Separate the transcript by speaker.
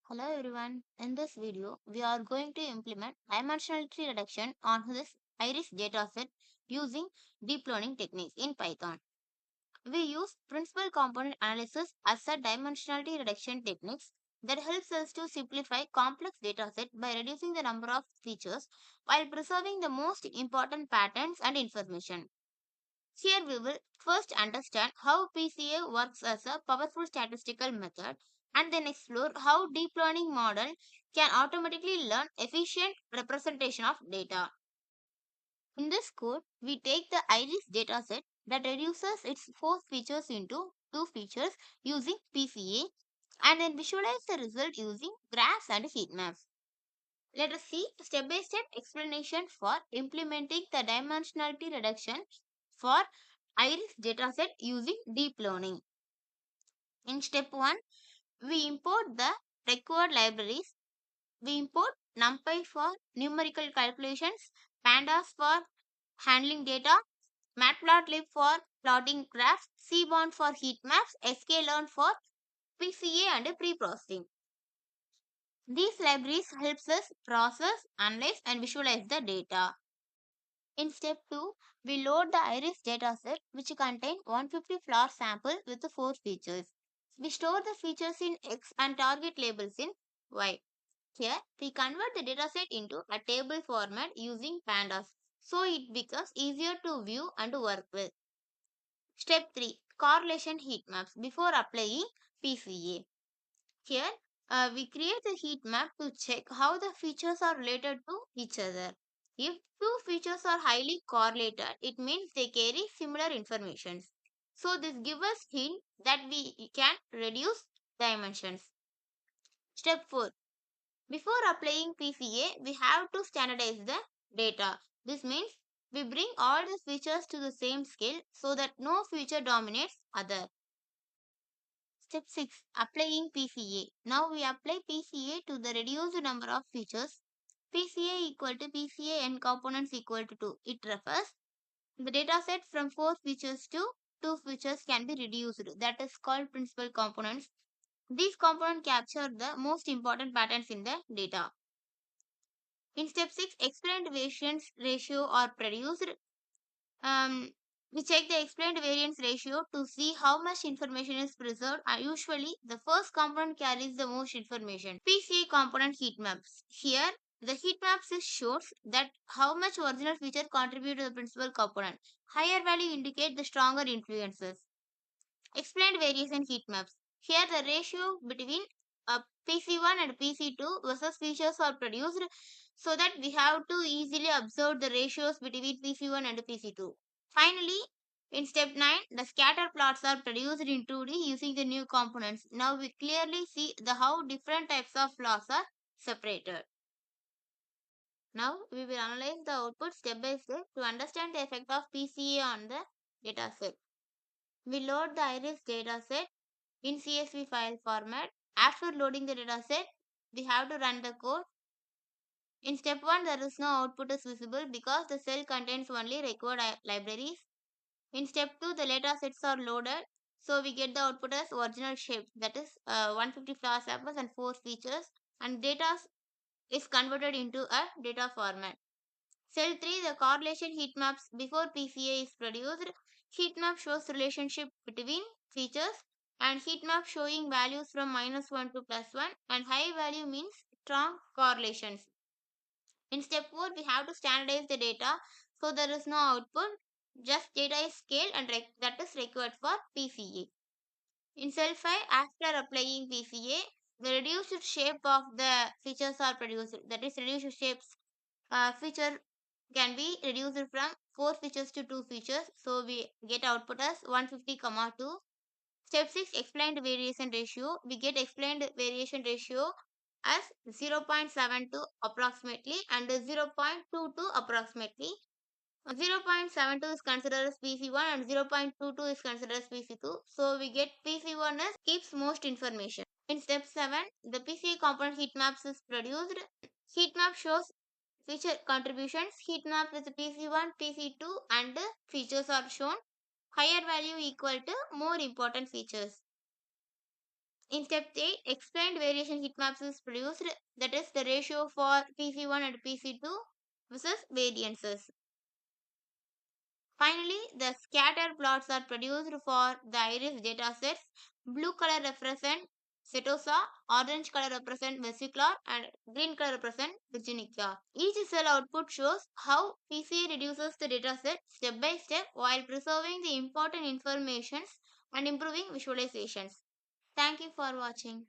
Speaker 1: Hello everyone. In this video, we are going to implement dimensionality reduction on this iris dataset using deep learning techniques in Python. We use principal component analysis as a dimensionality reduction techniques that helps us to simplify complex dataset by reducing the number of features while preserving the most important patterns and information. Here we will first understand how PCA works as a powerful statistical method and then explore how deep learning model can automatically learn efficient representation of data. In this code, we take the iris dataset that reduces its four features into two features using PCA and then visualize the result using graphs and heat maps. Let us see step-by-step explanation for implementing the dimensionality reduction for iris dataset using deep learning. In step 1, we import the required libraries. We import NumPy for numerical calculations, Pandas for handling data, Matplotlib for plotting graphs, Seaborn for heat maps, sklearn for PCA and pre-processing. These libraries helps us process, analyze and visualize the data. In step 2, we load the iris dataset which contains 150 flower sample with the 4 features. We store the features in X and target labels in Y. Here, we convert the dataset into a table format using pandas, so it becomes easier to view and work with. Step 3, correlation heat maps before applying PCA. Here, we create a heat map to check how the features are related to each other. If two features are highly correlated, it means they carry similar information. So this gives us hint that we can reduce dimensions. Step 4. Before applying PCA, we have to standardize the data. This means we bring all the features to the same scale so that no feature dominates other. Step 6. Applying PCA. Now we apply PCA to the reduced number of features. PCA equal to PCA and components equal to 2. It refers the dataset from 4 features to 2 features can be reduced. That is called principal components. These components capture the most important patterns in the data. In step 6, explained variance ratio are produced. Um, we check the explained variance ratio to see how much information is preserved. Usually, the first component carries the most information. PCA component heat maps. Here, the heat maps shows that how much original feature contribute to the principal component. Higher value indicate the stronger influences. Explained variation heat maps. Here, the ratio between PC1 and PC2 versus features are produced so that we have to easily observe the ratios between PC1 and PC2. Finally, in step 9, the scatter plots are produced in 2D using the new components. Now we clearly see the how different types of plots are separated. Now we will analyze the output step by step to understand the effect of PCA on the dataset. We load the iris dataset in CSV file format. After loading the dataset, we have to run the code. In step 1, there is no output is visible because the cell contains only required libraries. In step 2, the data sets are loaded. So we get the output as original shape, that is 150 flower samples and 4 features, and data is converted into a data format. Cell 3, the correlation heat maps before PCA is produced. Heat map shows relationship between features and heat map showing values from -1 to +1 and high value means strong correlations. In step 4, we have to standardize the data so there is no output, just data is scaled and that is required for PCA. In cell 5, after applying PCA, the reduced shape of the features are produced. That is, reduced shapes feature can be reduced from 4 features to 2 features. So we get output as 150, 2. Step 6, explained variation ratio. We get explained variation ratio as 0.72 approximately and 0.22 approximately. 0.72 is considered as PC1 and 0.22 is considered as PC2. So we get PC1 as keeps most information. In step 7, the PCA component heat maps is produced. Heat map shows feature contributions. Heat map with PC1, PC2 and features are shown. Higher value equal to more important features. In step 8, explained variation heat maps is produced, that is the ratio for PC1 and PC2 versus variances. Finally, the scatter plots are produced for the iris datasets. Blue color represent setosa, orange color represent vesicular, and green color represent virginica. Each cell output shows how PCA reduces the dataset step by step while preserving the important information and improving visualizations. Thank you for watching.